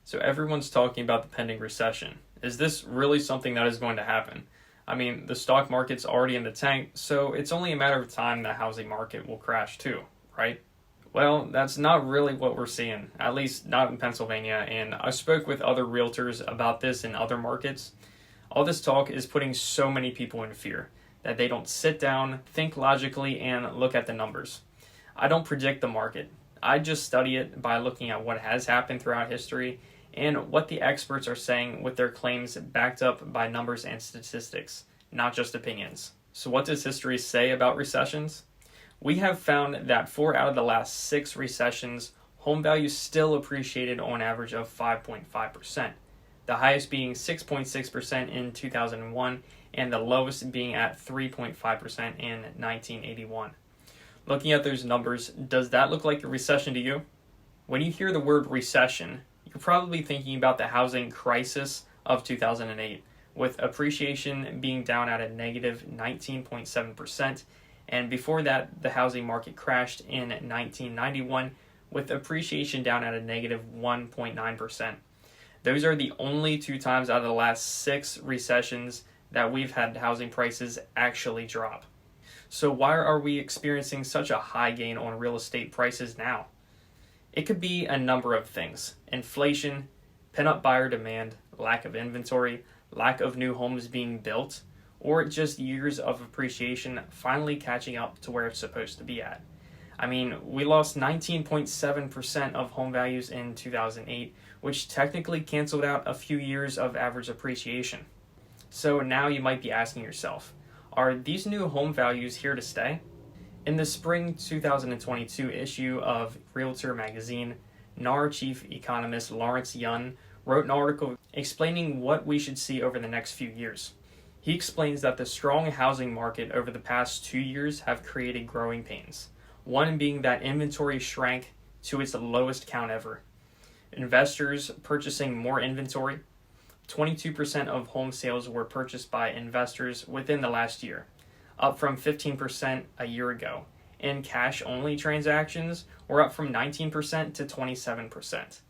So everyone's talking about the pending recession. Is this really something that is going to happen? I mean, the stock market's already in the tank, so it's only a matter of time the housing market will crash too, right? Well, that's not really what we're seeing, at least not in Pennsylvania, and I spoke with other realtors about this in other markets. All this talk is putting so many people in fear that they don't sit down, think logically, and look at the numbers. I don't predict the market. I just study it by looking at what has happened throughout history and what the experts are saying with their claims backed up by numbers and statistics, not just opinions. So what does history say about recessions? We have found that 4 out of the last 6 recessions, home values still appreciated on average of 5.5%, the highest being 6.6% in 2001 and the lowest being at 3.5% in 1981. Looking at those numbers, does that look like a recession to you? When you hear the word recession, you're probably thinking about the housing crisis of 2008, with appreciation being down at a negative 19.7%, and before that, the housing market crashed in 1991, with appreciation down at a negative 1.9%. Those are the only 2 times out of the last 6 recessions that we've had housing prices actually drop. So why are we experiencing such a high gain on real estate prices now? It could be a number of things: inflation, pent-up buyer demand, lack of inventory, lack of new homes being built, or just years of appreciation finally catching up to where it's supposed to be at. I mean, we lost 19.7% of home values in 2008, which technically canceled out a few years of average appreciation. So now you might be asking yourself, are these new home values here to stay? In the spring 2022 issue of Realtor magazine, NAR chief economist Lawrence Yun wrote an article explaining what we should see over the next few years. He explains that the strong housing market over the past 2 years have created growing pains, one being that inventory shrank to its lowest count ever. Investors purchasing more inventory. 22% of home sales were purchased by investors within the last year, up from 15% a year ago, and cash-only transactions were up from 19% to 27%.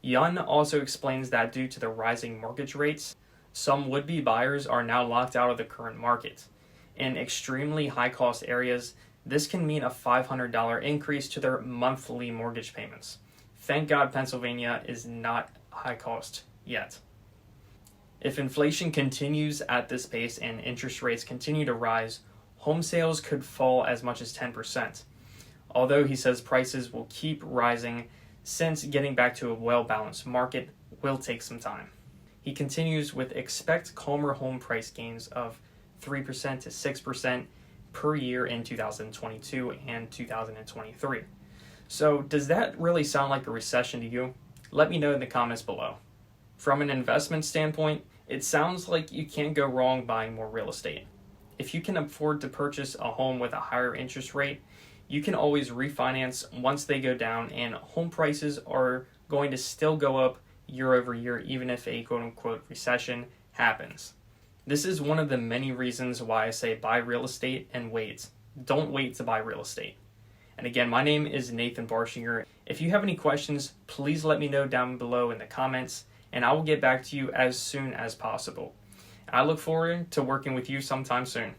Yun also explains that due to the rising mortgage rates, some would-be buyers are now locked out of the current market. In extremely high-cost areas, this can mean a $500 increase to their monthly mortgage payments. Thank God Pennsylvania is not high cost yet. If inflation continues at this pace and interest rates continue to rise, home sales could fall as much as 10%. Although he says prices will keep rising since getting back to a well-balanced market will take some time. He continues with expect calmer home price gains of 3% to 6% per year in 2022 and 2023. So does that really sound like a recession to you? Let me know in the comments below. From an investment standpoint, it sounds like you can't go wrong buying more real estate. If you can afford to purchase a home with a higher interest rate, you can always refinance once they go down, and home prices are going to still go up year over year even if a quote-unquote recession happens. This is one of the many reasons why I say buy real estate and wait. Don't wait to buy real estate. And again, my name is Nathan Barshinger. If you have any questions, please let me know down below in the comments, and I will get back to you as soon as possible. I look forward to working with you sometime soon.